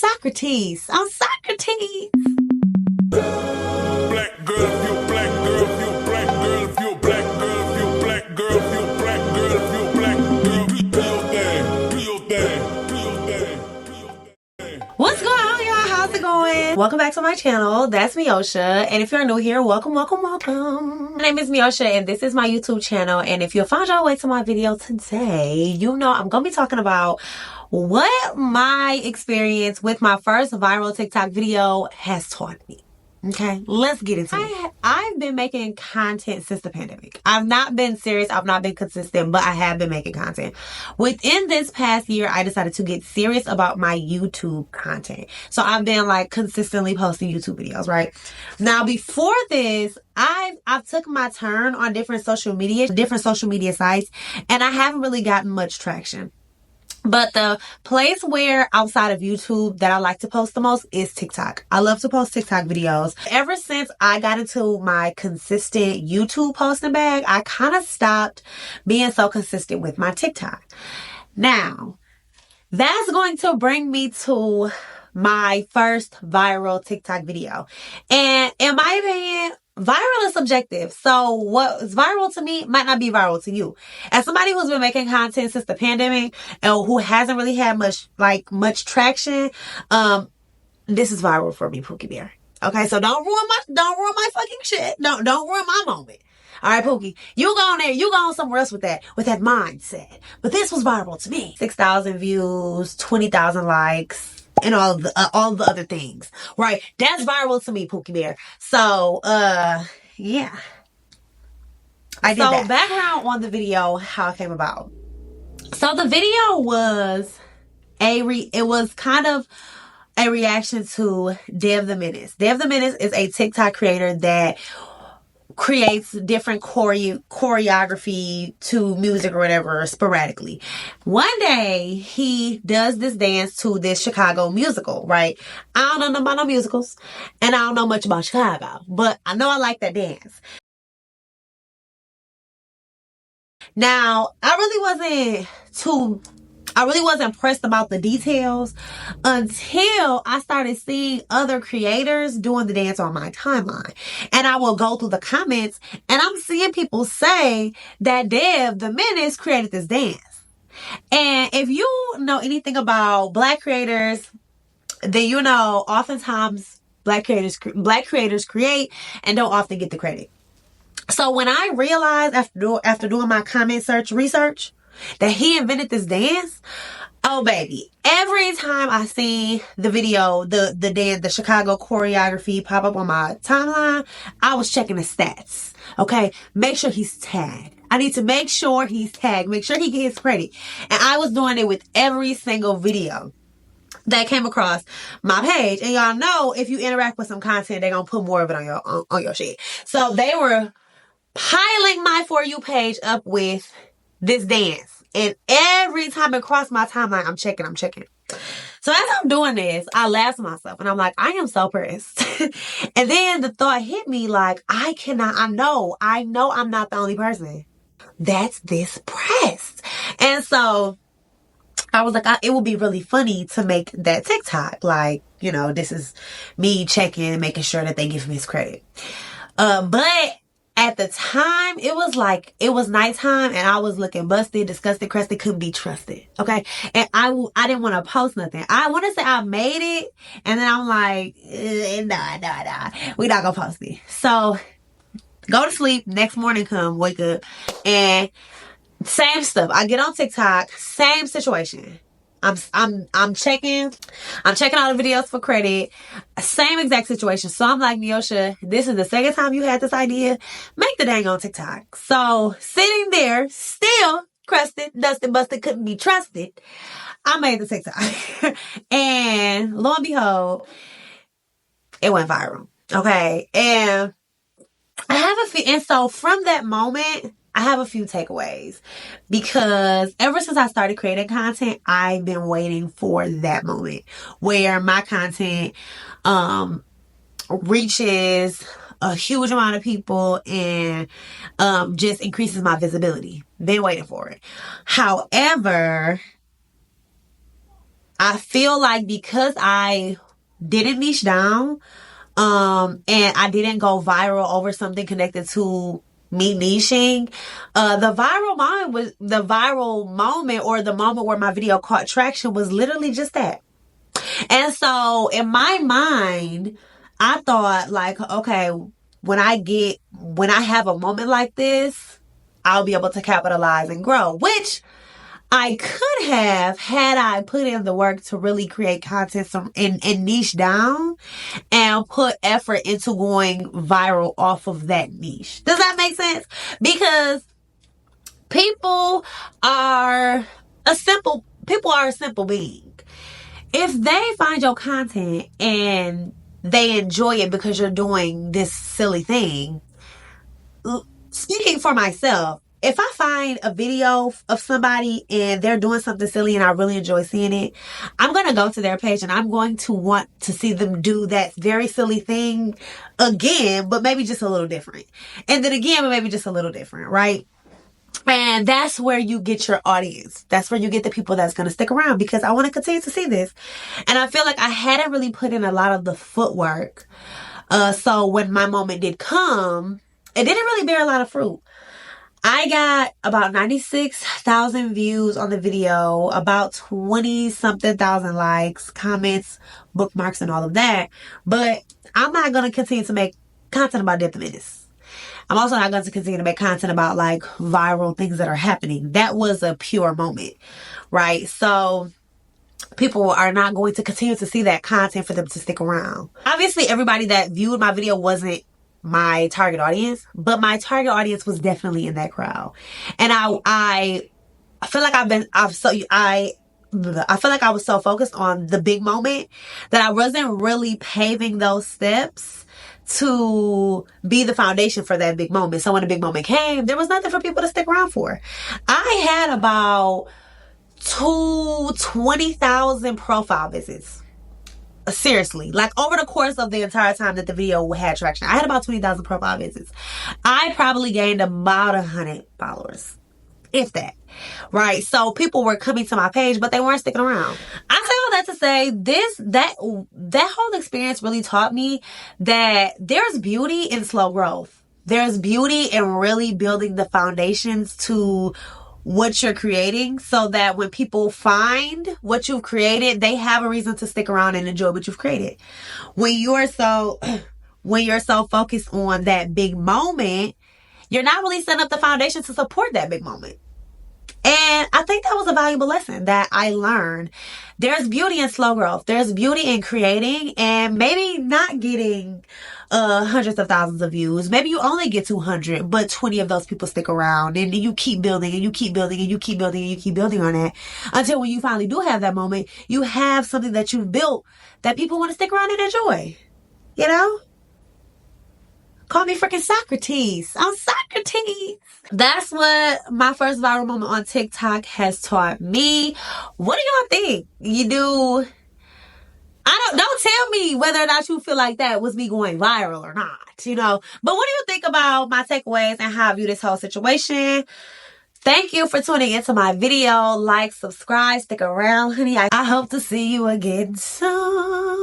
Socrates. I'm Socrates. Black girl, if you a black girl, if you a black girl, if you a black girl, if you a black girl, if you a black girl, if you a black girl, do your thing, do your thing, do your thing, do your thing. What's going on, y'all? How's it going? Welcome back to my channel. That's Miosha. And if you're new here, welcome. My name is Miosha and this is my YouTube channel. And if you found your way to my video today, you know I'm going to be talking about what my experience with my first viral TikTok video has taught me. Okay, let's get into it. I've been making content since the pandemic. I've not been serious. I've not been consistent, but I have been making content. Within this past year, I decided to get serious about my YouTube content. So I've been like consistently posting YouTube videos, right? Now, before this, I've took my turn on different social media sites, and I haven't really gotten much traction. But the place where outside of YouTube that I like to post the most is TikTok. I love to post TikTok videos. Ever since I got into my consistent YouTube posting bag, I kind of stopped being so consistent with my TikTok. Now, that's going to bring me to my first viral TikTok video. And in my opinion, viral is subjective. So what is viral to me might not be viral to you. As somebody who's been making content since the pandemic and who hasn't really had much traction, this is viral for me, Pookie Bear. Okay, so don't ruin my fucking shit. Don't ruin my moment. All right, Pookie, you go on there, you go on somewhere else with that mindset. But this was viral to me. 6,000 views, 20,000 likes, and all the other things, right? That's viral to me, Pookie Bear. So, yeah, I did that. So, background on the video, how it came about. So, the video was it was kind of a reaction to Dev the Menace. Dev the Menace is a TikTok creator that creates different choreography to music or whatever sporadically. One day he does this dance to this Chicago musical, right? I don't know nothing about no musicals and I don't know much about Chicago, but I know I like that dance. Now, I really wasn't impressed about the details until I started seeing other creators doing the dance on my timeline. And I will go through the comments and I'm seeing people say that Dev the Menace created this dance. And if you know anything about Black creators, then you know oftentimes Black creators create and don't often get the credit. So when I realized after doing my comment research that he invented this dance, oh baby, every time I see the video, the dance, the Chicago choreography pop up on my timeline, I was checking the stats. Okay, make sure he's tagged. I need to make sure he's tagged, make sure he gets credit. And I was doing it with every single video that came across my page. And y'all know if you interact with some content, they're gonna put more of it on your shit. So they were piling my For You page up with this dance. And every time it crossed my timeline, I'm checking. So as I'm doing this, I laugh to myself and I'm like, I am so pressed. And then the thought hit me like, I know I'm not the only person that's this pressed. And so I was like, it would be really funny to make that TikTok. Like, you know, this is me checking, making sure that they give me his credit. But at the time, it was nighttime and I was looking busted, disgusted, crusted, couldn't be trusted. Okay. And I didn't want to post nothing. I want to say I made it. And then I'm like, nah. We not gonna post it. So go to sleep. Next morning wake up and same stuff. I get on TikTok, same situation. I'm checking all the videos for credit. Same exact situation. So I'm like, Miosha, this is the second time you had this idea. Make the dang on TikTok. So sitting there, still crusted, dusted, busted, couldn't be trusted. I made the TikTok. And lo and behold, it went viral. Okay. And so from that moment, I have a few takeaways because ever since I started creating content, I've been waiting for that moment where my content reaches a huge amount of people and just increases my visibility. Been waiting for it. However, I feel like because I didn't niche down, and I didn't go viral over something connected to me niching, the viral moment or the moment where my video caught traction was literally just that. And so in my mind, I thought like, okay, when I have a moment like this, I'll be able to capitalize and grow, which I could have had I put in the work to really create content and niche down and put effort into going viral off of that niche. Does that make sense? Because people are a simple being. If they find your content and they enjoy it because you're doing this silly thing, speaking for myself, if I find a video of somebody and they're doing something silly and I really enjoy seeing it, I'm going to go to their page and I'm going to want to see them do that very silly thing again, but maybe just a little different. And then again, but maybe just a little different, right? And that's where you get your audience. That's where you get the people that's going to stick around, because I want to continue to see this. And I feel like I hadn't really put in a lot of the footwork. So when my moment did come, it didn't really bear a lot of fruit. I got about 96,000 views on the video, about 20-something thousand likes, comments, bookmarks, and all of that. But I'm not going to continue to make content about Dip the Menace. I'm also not going to continue to make content about like viral things that are happening. That was a pure moment, right? So people are not going to continue to see that content for them to stick around. Obviously, everybody that viewed my video wasn't my target audience, but my target audience was definitely in that crowd. And I feel like I feel like I was so focused on the big moment that I wasn't really paving those steps to be the foundation for that big moment. So when the big moment came, there was nothing for people to stick around for. I had about 20,000 profile visits. Seriously, like over the course of the entire time that the video had traction, I had about 20,000 profile visits. I probably gained about 100 followers, if that, right? So people were coming to my page, but they weren't sticking around. I say all that to say that whole experience really taught me that there's beauty in slow growth. There's beauty in really building the foundations to what you're creating, so that when people find what you've created, they have a reason to stick around and enjoy what you've created. When you're so focused on that big moment, you're not really setting up the foundation to support that big moment. And I think that was a valuable lesson that I learned. There's beauty in slow growth. There's beauty in creating and maybe not getting hundreds of thousands of views. Maybe you only get 200, but 20 of those people stick around, and you keep building and you keep building and you keep building and you keep building on it until when you finally do have that moment, you have something that you've built that people want to stick around and enjoy. You know? Call me freaking Socrates. I'm Socrates. That's what my first viral moment on TikTok has taught me. What do y'all think? Don't tell me whether or not you feel like that was me going viral or not, you know. But what do you think about my takeaways and how I view this whole situation? Thank you for tuning into my video. Like, subscribe, stick around, honey. I hope to see you again soon.